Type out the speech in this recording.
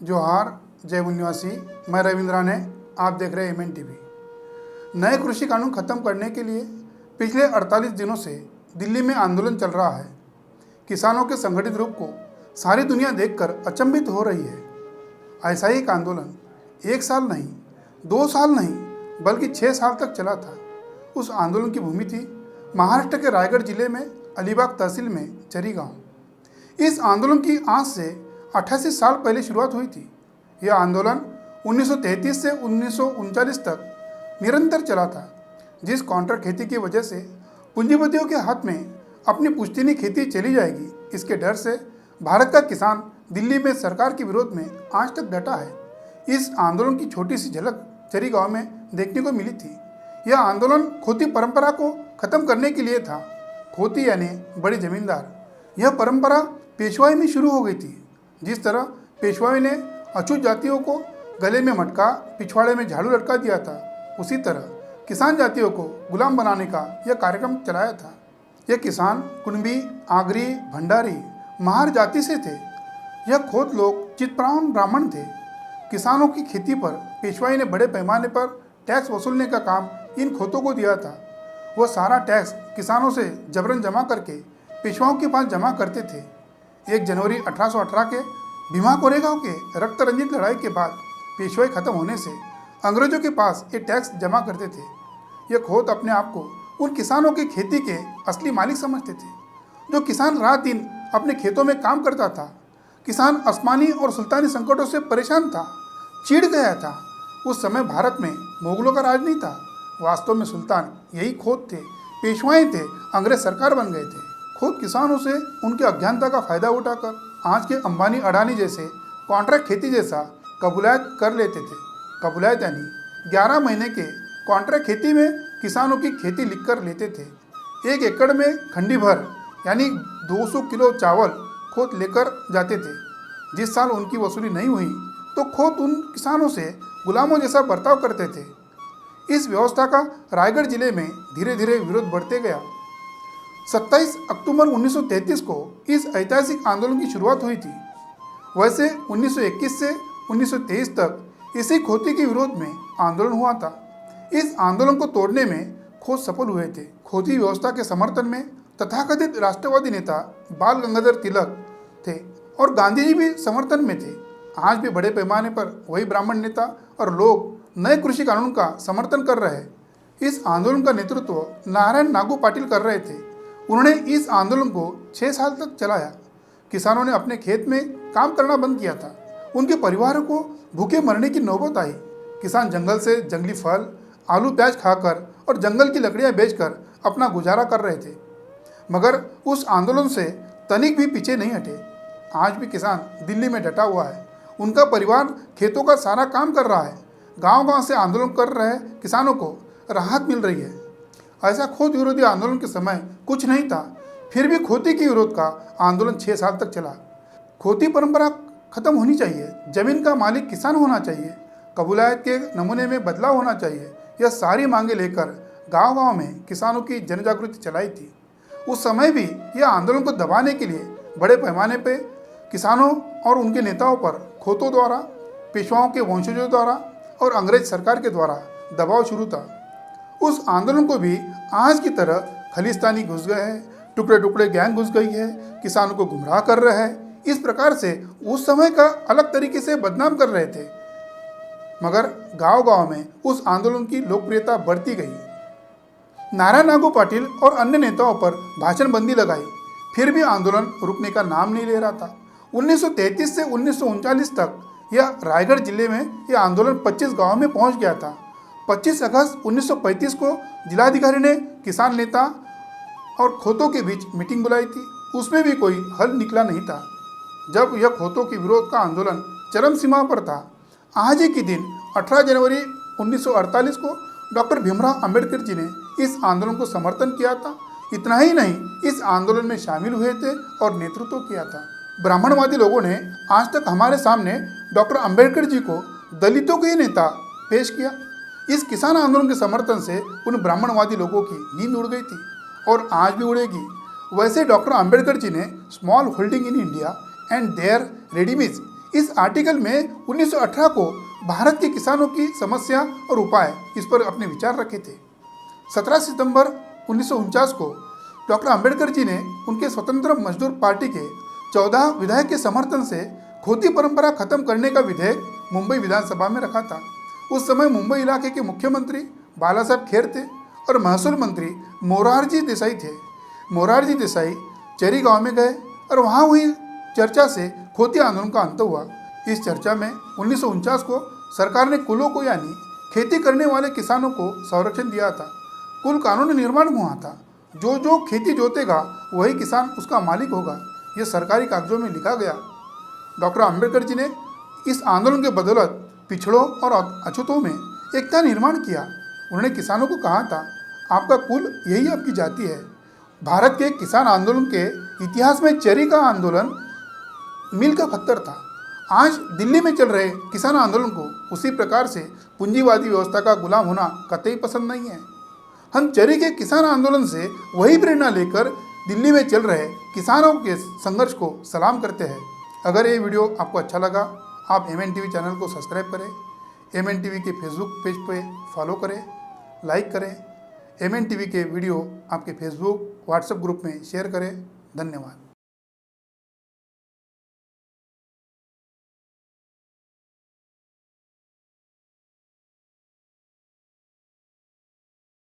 जोहार, जय निवासी। मैं रविंद्रा ने, आप देख रहे हैं एमएन टीवी। नए कृषि कानून खत्म करने के लिए पिछले 48 दिनों से दिल्ली में आंदोलन चल रहा है। किसानों के संगठित रूप को सारी दुनिया देखकर अचंभित हो रही है। ऐसा ही एक आंदोलन 1 साल नहीं, 2 साल नहीं, बल्कि 6 साल तक चला था। उस आंदोलन की भूमि थी महाराष्ट्र के रायगढ़ जिले में अलीबाग तहसील में चरी गाँव। इस आंदोलन की आज से 88 साल पहले शुरुआत हुई थी। यह आंदोलन 1933 से 1939 तक निरंतर चला था। जिस कॉन्ट्रैक्ट खेती की वजह से पूंजीपतियों के हाथ में अपनी पुश्तैनी खेती चली जाएगी, इसके डर से भारत का किसान दिल्ली में सरकार के विरोध में आज तक डटा है। इस आंदोलन की छोटी सी झलक चरी गाँव में देखने को मिली थी। यह आंदोलन खोती परंपरा को खत्म करने के लिए था। खोती यानी बड़ी जमींदार। यह परंपरा पेशवाई में शुरू हो गई थी। जिस तरह पेशवाई ने अछूत जातियों को गले में मटका, पिछवाड़े में झाड़ू लटका दिया था, उसी तरह किसान जातियों को गुलाम बनाने का यह कार्यक्रम चलाया था। यह किसान कुणबी, आगरी, भंडारी, महार जाति से थे। यह खोत लोग चित्पावन ब्राह्मण थे। किसानों की खेती पर पेशवाई ने बड़े पैमाने पर टैक्स वसूलने का काम इन खोतों को दिया था। वह सारा टैक्स किसानों से जबरन जमा करके पेशवाओं के पास जमा करते थे। 1 जनवरी 1818 के भीमा कोरेगांव के रक्त रंजित लड़ाई के बाद पेशवाई खत्म होने से अंग्रेजों के पास ये टैक्स जमा करते थे। ये खोत अपने आप को उन किसानों की खेती के असली मालिक समझते थे। जो किसान रात दिन अपने खेतों में काम करता था। किसान आसमानी और सुल्तानी संकटों से परेशान था, चिढ़ गया था। उस समय भारत में मुगलों का राज नहीं था। वास्तव में सुल्तान यही खोत थे, पेशवाएं थे, अंग्रेज सरकार बन गए थे। खुद किसानों से उनके अज्ञानता का फायदा उठाकर आज के अंबानी अडानी जैसे कॉन्ट्रैक्ट खेती जैसा कबूलायत कर लेते थे। कबूलायत यानी 11 महीने के कॉन्ट्रैक्ट खेती में किसानों की खेती लिख कर लेते थे। 1 एकड़ में खंडी भर यानी 200 किलो चावल खोत लेकर जाते थे। जिस साल उनकी वसूली नहीं हुई तो खोत उन किसानों से गुलामों जैसा बर्ताव करते थे। इस व्यवस्था का रायगढ़ जिले में धीरे धीरे विरोध बढ़ते गया। 27 अक्टूबर 1933 को इस ऐतिहासिक आंदोलन की शुरुआत हुई थी। वैसे 1921 से 1923 तक इसी खोती के विरोध में आंदोलन हुआ था। इस आंदोलन को तोड़ने में खोत सफल हुए थे। खोती व्यवस्था के समर्थन में तथाकथित राष्ट्रवादी नेता बाल गंगाधर तिलक थे और गांधी जी भी समर्थन में थे। आज भी बड़े पैमाने पर वही ब्राह्मण नेता और लोग नए कृषि कानून का समर्थन कर रहे हैं। इस आंदोलन का नेतृत्व नारायण नागू पाटिल कर रहे थे। उन्होंने इस आंदोलन को 6 साल तक चलाया। किसानों ने अपने खेत में काम करना बंद किया था। उनके परिवारों को भूखे मरने की नौबत आई। किसान जंगल से जंगली फल, आलू प्याज खाकर और जंगल की लकड़ियां बेचकर अपना गुजारा कर रहे थे। मगर उस आंदोलन से तनिक भी पीछे नहीं हटे। आज भी किसान दिल्ली में डटा हुआ है। उनका परिवार खेतों का सारा काम कर रहा है। गांव-गांव से आंदोलन कर रहे किसानों को राहत मिल रही है। ऐसा खोत विरोधी आंदोलन के समय कुछ नहीं था, फिर भी खोती के विरोध का आंदोलन 6 साल तक चला। खोती परंपरा खत्म होनी चाहिए। जमीन का मालिक किसान होना चाहिए। कबूलायत के नमूने में बदलाव होना चाहिए। यह सारी मांगे लेकर गांव-गांव में किसानों की जनजागृति चलाई थी। उस समय भी यह आंदोलन को दबाने के लिए बड़े पैमाने पर किसानों और उनके नेताओं पर खोतों द्वारा, पेशवाओं के वंशजों द्वारा और अंग्रेज सरकार के द्वारा दबाव शुरू था। उस आंदोलन को भी आज की तरह खलिस्तानी घुस गए हैं, टुकड़े टुकड़े गैंग घुस गई है, किसानों को गुमराह कर रहे हैं। इस प्रकार से उस समय का अलग तरीके से बदनाम कर रहे थे। मगर गांव-गांव में उस आंदोलन की लोकप्रियता बढ़ती गई। नारायण नागू पाटिल और अन्य नेताओं पर भाषण बंदी लगाई, फिर भी आंदोलन रुकने का नाम नहीं ले रहा था। 1933 से 1939 तक यह रायगढ़ जिले में यह आंदोलन 25 गाँव में पहुँच गया था। 25 अगस्त 1935 को जिलाधिकारी ने किसान नेता और खोतों के बीच मीटिंग बुलाई थी। उसमें भी कोई हल निकला नहीं था। जब यह खोतों के विरोध का आंदोलन चरम सीमा पर था, आज ही के दिन 18 जनवरी 1948 को डॉक्टर भीमराव अंबेडकर जी ने इस आंदोलन को समर्थन किया था। इतना ही नहीं, इस आंदोलन में शामिल हुए थे और नेतृत्व किया था। ब्राह्मणवादी लोगों ने आज तक हमारे सामने डॉक्टर अंबेडकर जी को दलितों के ही नेता पेश किया। इस किसान आंदोलन के समर्थन से उन ब्राह्मणवादी लोगों की नींद उड़ गई थी और आज भी उड़ेगी। वैसे डॉक्टर अंबेडकर जी ने small holding in India and their remedies इस आर्टिकल में 1918 को भारत के किसानों की समस्या और उपाय इस पर अपने विचार रखे थे। 17 सितंबर 1949 को डॉक्टर अंबेडकर जी ने उनके स्वतंत्र मजदूर पार्टी के 14 विधायक के समर्थन से खोती परंपरा खत्म करने का विधेयक मुंबई विधानसभा में रखा था। उस समय मुंबई इलाके के मुख्यमंत्री बाला साहब खेर थे और महसूल मंत्री मोरारजी देसाई थे। मोरारजी देसाई चेरी गांव में गए और वहां हुई चर्चा से खोती आंदोलन का अंत हुआ। इस चर्चा में 1949 को सरकार ने कुलों को यानी खेती करने वाले किसानों को संरक्षण दिया था। कुल कानून निर्माण हुआ था। जो खेती जोतेगा वही किसान उसका मालिक होगा, ये सरकारी कागजों में लिखा गया। डॉक्टर अंबेडकर जी ने इस आंदोलन के बदौलत पिछड़ों और अछूतों में एकता निर्माण किया। उन्होंने किसानों को कहा था, आपका कुल यही आपकी जाति है। भारत के किसान आंदोलन के इतिहास में चेरी का आंदोलन मील का पत्थर था। आज दिल्ली में चल रहे किसान आंदोलन को उसी प्रकार से पूंजीवादी व्यवस्था का गुलाम होना कतई पसंद नहीं है। हम चेरी के किसान आंदोलन से वही प्रेरणा लेकर दिल्ली में चल रहे किसानों के संघर्ष को सलाम करते हैं। अगर ये वीडियो आपको अच्छा लगा, आप MNTV चैनल को सब्सक्राइब करें, MNTV के फेसबुक पेज पे फॉलो करें, लाइक करें, MNTV के वीडियो आपके फेसबुक व्हाट्सएप ग्रुप में शेयर करें। धन्यवाद।